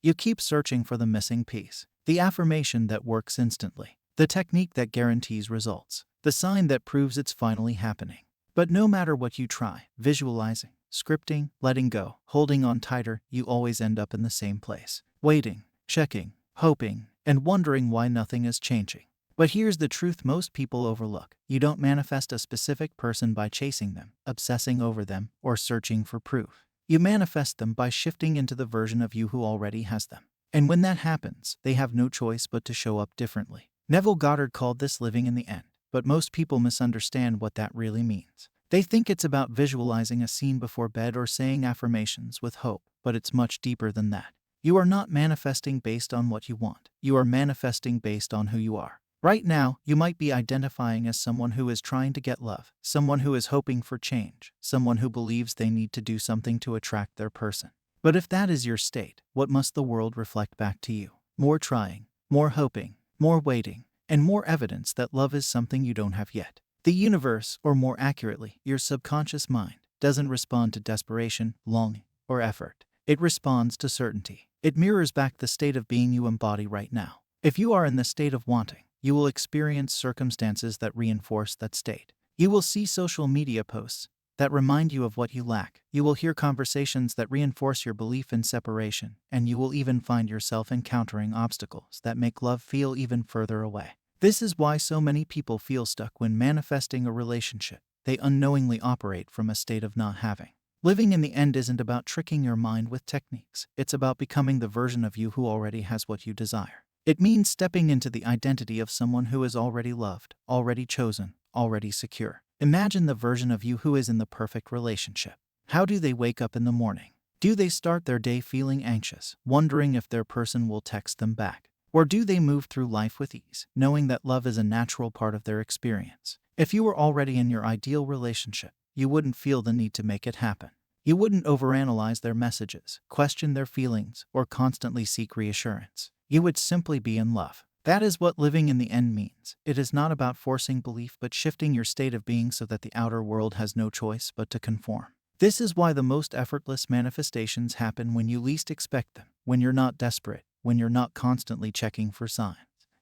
You keep searching for the missing piece, the affirmation that works instantly, the technique that guarantees results, the sign that proves it's finally happening. But no matter what you try, visualizing, scripting, letting go, holding on tighter, you always end up in the same place, waiting, checking, hoping, and wondering why nothing is changing. But here's the truth most people overlook. You don't manifest a specific person by chasing them, obsessing over them, or searching for proof. You manifest them by shifting into the version of you who already has them. And when that happens, they have no choice but to show up differently. Neville Goddard called this living in the end, but most people misunderstand what that really means. They think it's about visualizing a scene before bed or saying affirmations with hope, but it's much deeper than that. You are not manifesting based on what you want. You are manifesting based on who you are. Right now, you might be identifying as someone who is trying to get love, someone who is hoping for change, someone who believes they need to do something to attract their person. But if that is your state, what must the world reflect back to you? More trying, more hoping, more waiting, and more evidence that love is something you don't have yet. The universe, or more accurately, your subconscious mind, doesn't respond to desperation, longing, or effort. It responds to certainty. It mirrors back the state of being you embody right now. If you are in the state of wanting, you will experience circumstances that reinforce that state. You will see social media posts that remind you of what you lack. You will hear conversations that reinforce your belief in separation, and you will even find yourself encountering obstacles that make love feel even further away. This is why so many people feel stuck when manifesting a relationship. They unknowingly operate from a state of not having. Living in the end isn't about tricking your mind with techniques. It's about becoming the version of you who already has what you desire. It means stepping into the identity of someone who is already loved, already chosen, already secure. Imagine the version of you who is in the perfect relationship. How do they wake up in the morning? Do they start their day feeling anxious, wondering if their person will text them back? Or do they move through life with ease, knowing that love is a natural part of their experience? If you were already in your ideal relationship, you wouldn't feel the need to make it happen. You wouldn't overanalyze their messages, question their feelings, or constantly seek reassurance. You would simply be in love. That is what living in the end means. It is not about forcing belief but shifting your state of being so that the outer world has no choice but to conform. This is why the most effortless manifestations happen when you least expect them, when you're not desperate, when you're not constantly checking for signs.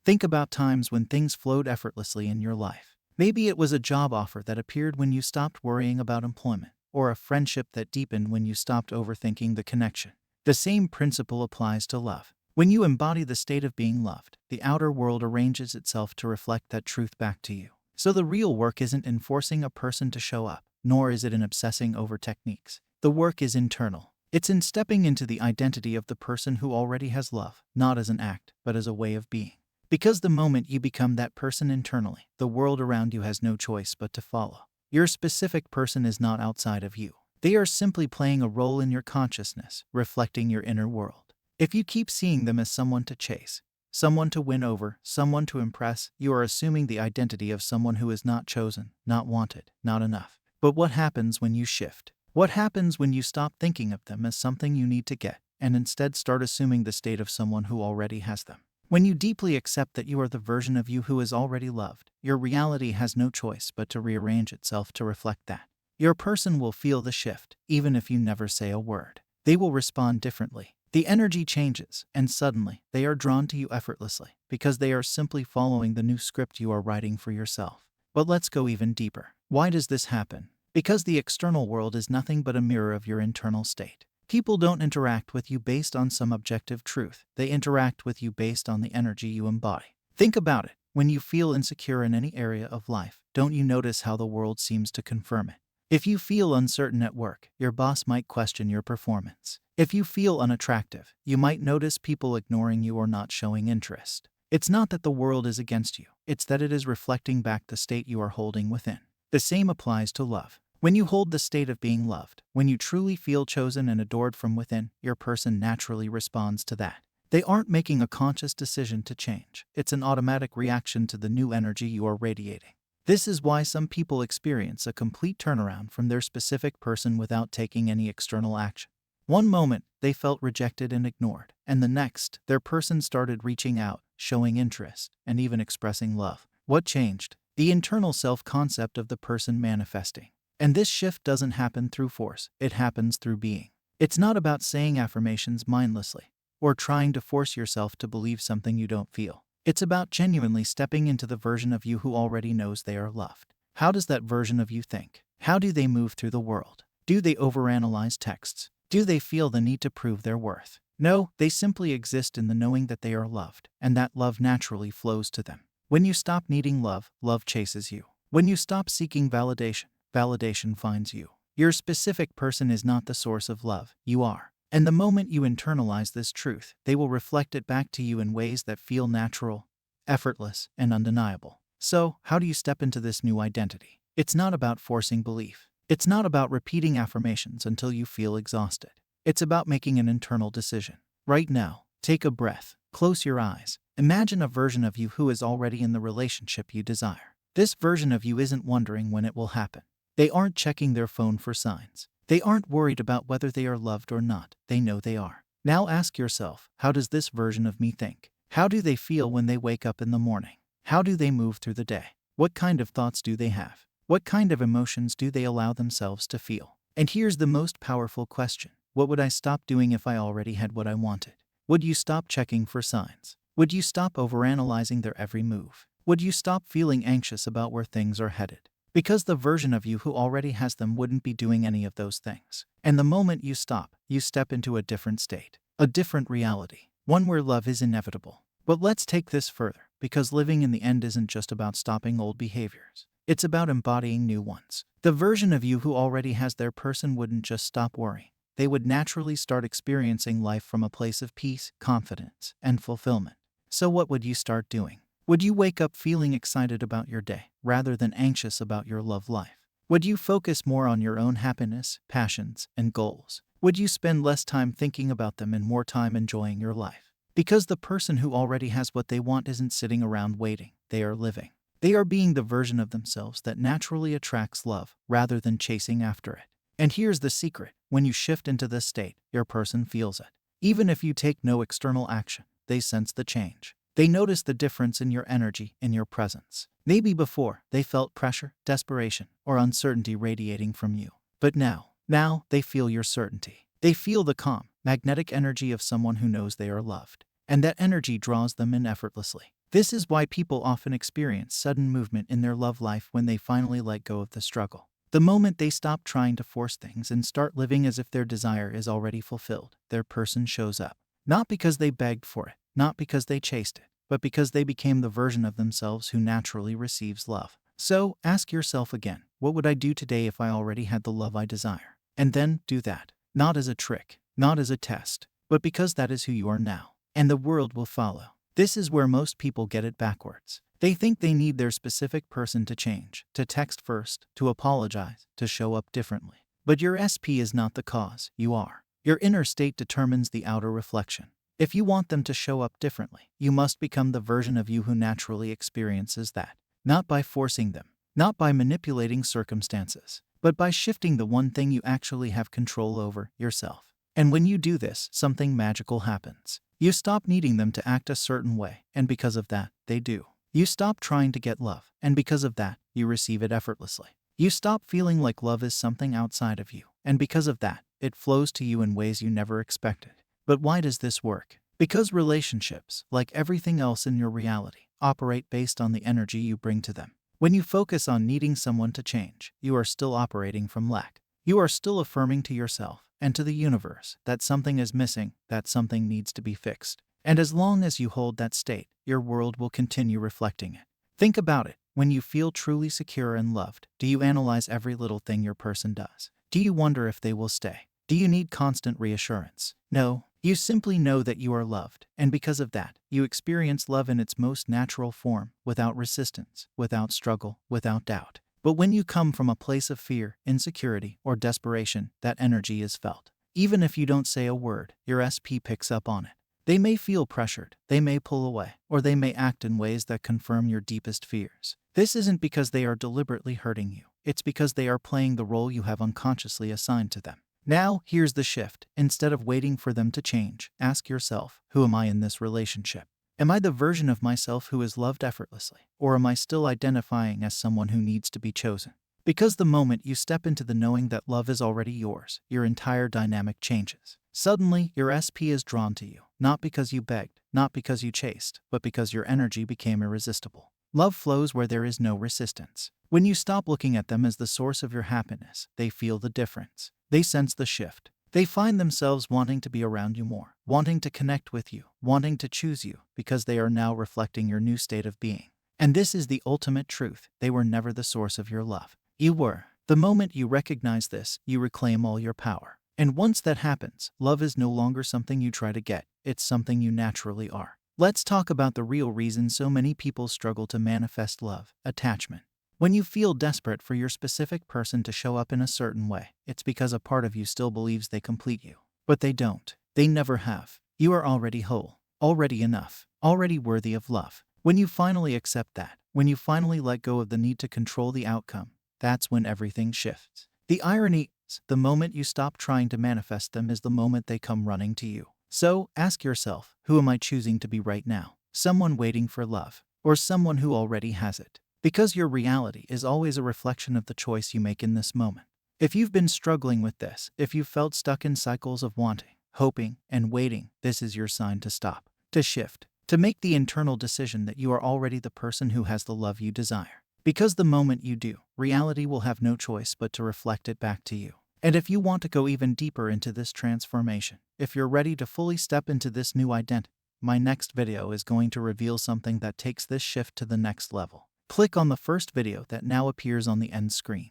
Think about times when things flowed effortlessly in your life. Maybe it was a job offer that appeared when you stopped worrying about employment, or a friendship that deepened when you stopped overthinking the connection. The same principle applies to love. When you embody the state of being loved, the outer world arranges itself to reflect that truth back to you. So the real work isn't in forcing a person to show up, nor is it in obsessing over techniques. The work is internal. It's in stepping into the identity of the person who already has love, not as an act, but as a way of being. Because the moment you become that person internally, the world around you has no choice but to follow. Your specific person is not outside of you. They are simply playing a role in your consciousness, reflecting your inner world. If you keep seeing them as someone to chase, someone to win over, someone to impress, you are assuming the identity of someone who is not chosen, not wanted, not enough. But what happens when you shift? What happens when you stop thinking of them as something you need to get, and instead start assuming the state of someone who already has them? When you deeply accept that you are the version of you who is already loved, your reality has no choice but to rearrange itself to reflect that. Your person will feel the shift, even if you never say a word. They will respond differently. The energy changes, and suddenly, they are drawn to you effortlessly, because they are simply following the new script you are writing for yourself. But let's go even deeper. Why does this happen? Because the external world is nothing but a mirror of your internal state. People don't interact with you based on some objective truth. They interact with you based on the energy you embody. Think about it. When you feel insecure in any area of life, don't you notice how the world seems to confirm it? If you feel uncertain at work, your boss might question your performance. If you feel unattractive, you might notice people ignoring you or not showing interest. It's not that the world is against you, it's that it is reflecting back the state you are holding within. The same applies to love. When you hold the state of being loved, when you truly feel chosen and adored from within, your person naturally responds to that. They aren't making a conscious decision to change. It's an automatic reaction to the new energy you are radiating. This is why some people experience a complete turnaround from their specific person without taking any external action. One moment, they felt rejected and ignored, and the next, their person started reaching out, showing interest, and even expressing love. What changed? The internal self-concept of the person manifesting. And this shift doesn't happen through force, it happens through being. It's not about saying affirmations mindlessly, or trying to force yourself to believe something you don't feel. It's about genuinely stepping into the version of you who already knows they are loved. How does that version of you think? How do they move through the world? Do they overanalyze texts? Do they feel the need to prove their worth? No, they simply exist in the knowing that they are loved, and that love naturally flows to them. When you stop needing love, love chases you. When you stop seeking validation, validation finds you. Your specific person is not the source of love, you are. And the moment you internalize this truth, they will reflect it back to you in ways that feel natural, effortless, and undeniable. So, how do you step into this new identity? It's not about forcing belief. It's not about repeating affirmations until you feel exhausted. It's about making an internal decision. Right now, take a breath, close your eyes, imagine a version of you who is already in the relationship you desire. This version of you isn't wondering when it will happen. They aren't checking their phone for signs. They aren't worried about whether they are loved or not. They know they are. Now ask yourself, how does this version of me think? How do they feel when they wake up in the morning? How do they move through the day? What kind of thoughts do they have? What kind of emotions do they allow themselves to feel? And here's the most powerful question. What would I stop doing if I already had what I wanted? Would you stop checking for signs? Would you stop overanalyzing their every move? Would you stop feeling anxious about where things are headed? Because the version of you who already has them wouldn't be doing any of those things. And the moment you stop, you step into a different state, a different reality, one where love is inevitable. But let's take this further, because living in the end isn't just about stopping old behaviors. It's about embodying new ones. The version of you who already has their person wouldn't just stop worrying. They would naturally start experiencing life from a place of peace, confidence, and fulfillment. So what would you start doing? Would you wake up feeling excited about your day, rather than anxious about your love life? Would you focus more on your own happiness, passions, and goals? Would you spend less time thinking about them and more time enjoying your life? Because the person who already has what they want isn't sitting around waiting, they are living. They are being the version of themselves that naturally attracts love, rather than chasing after it. And here's the secret, when you shift into this state, your person feels it. Even if you take no external action, they sense the change. They notice the difference in your energy, in your presence. Maybe before, they felt pressure, desperation, or uncertainty radiating from you. But now they feel your certainty. They feel the calm, magnetic energy of someone who knows they are loved. And that energy draws them in effortlessly. This is why people often experience sudden movement in their love life when they finally let go of the struggle. The moment they stop trying to force things and start living as if their desire is already fulfilled, their person shows up. Not because they begged for it, not because they chased it, but because they became the version of themselves who naturally receives love. So, ask yourself again, what would I do today if I already had the love I desire? And then, do that. Not as a trick, not as a test, but because that is who you are now. And the world will follow. This is where most people get it backwards. They think they need their specific person to change, to text first, to apologize, to show up differently. But your SP is not the cause, you are. Your inner state determines the outer reflection. If you want them to show up differently, you must become the version of you who naturally experiences that. Not by forcing them, not by manipulating circumstances, but by shifting the one thing you actually have control over, yourself. And when you do this, something magical happens. You stop needing them to act a certain way, and because of that, they do. You stop trying to get love, and because of that, you receive it effortlessly. You stop feeling like love is something outside of you, and because of that, it flows to you in ways you never expected. But why does this work? Because relationships, like everything else in your reality, operate based on the energy you bring to them. When you focus on needing someone to change, you are still operating from lack. You are still affirming to yourself and to the universe that something is missing, that something needs to be fixed. And as long as you hold that state, your world will continue reflecting it. Think about it. When you feel truly secure and loved, do you analyze every little thing your person does? Do you wonder if they will stay? Do you need constant reassurance? No, you simply know that you are loved, and because of that, you experience love in its most natural form, without resistance, without struggle, without doubt. But when you come from a place of fear, insecurity, or desperation, that energy is felt. Even if you don't say a word, your SP picks up on it. They may feel pressured, they may pull away, or they may act in ways that confirm your deepest fears. This isn't because they are deliberately hurting you. It's because they are playing the role you have unconsciously assigned to them. Now, here's the shift. Instead of waiting for them to change, ask yourself, who am I in this relationship? Am I the version of myself who is loved effortlessly, or am I still identifying as someone who needs to be chosen? Because the moment you step into the knowing that love is already yours, your entire dynamic changes. Suddenly, your SP is drawn to you, not because you begged, not because you chased, but because your energy became irresistible. Love flows where there is no resistance. When you stop looking at them as the source of your happiness, they feel the difference. They sense the shift. They find themselves wanting to be around you more, wanting to connect with you, wanting to choose you, because they are now reflecting your new state of being. And this is the ultimate truth: they were never the source of your love. You were. The moment you recognize this, you reclaim all your power. And once that happens, love is no longer something you try to get, it's something you naturally are. Let's talk about the real reason so many people struggle to manifest love: attachment. When you feel desperate for your specific person to show up in a certain way, it's because a part of you still believes they complete you. But they don't. They never have. You are already whole, already enough, already worthy of love. When you finally accept that, when you finally let go of the need to control the outcome, that's when everything shifts. The irony is, the moment you stop trying to manifest them is the moment they come running to you. So, ask yourself, who am I choosing to be right now? Someone waiting for love, or someone who already has it? Because your reality is always a reflection of the choice you make in this moment. If you've been struggling with this, if you've felt stuck in cycles of wanting, hoping, and waiting, this is your sign to stop, to shift, to make the internal decision that you are already the person who has the love you desire. Because the moment you do, reality will have no choice but to reflect it back to you. And if you want to go even deeper into this transformation, if you're ready to fully step into this new identity, my next video is going to reveal something that takes this shift to the next level. Click on the first video that now appears on the end screen.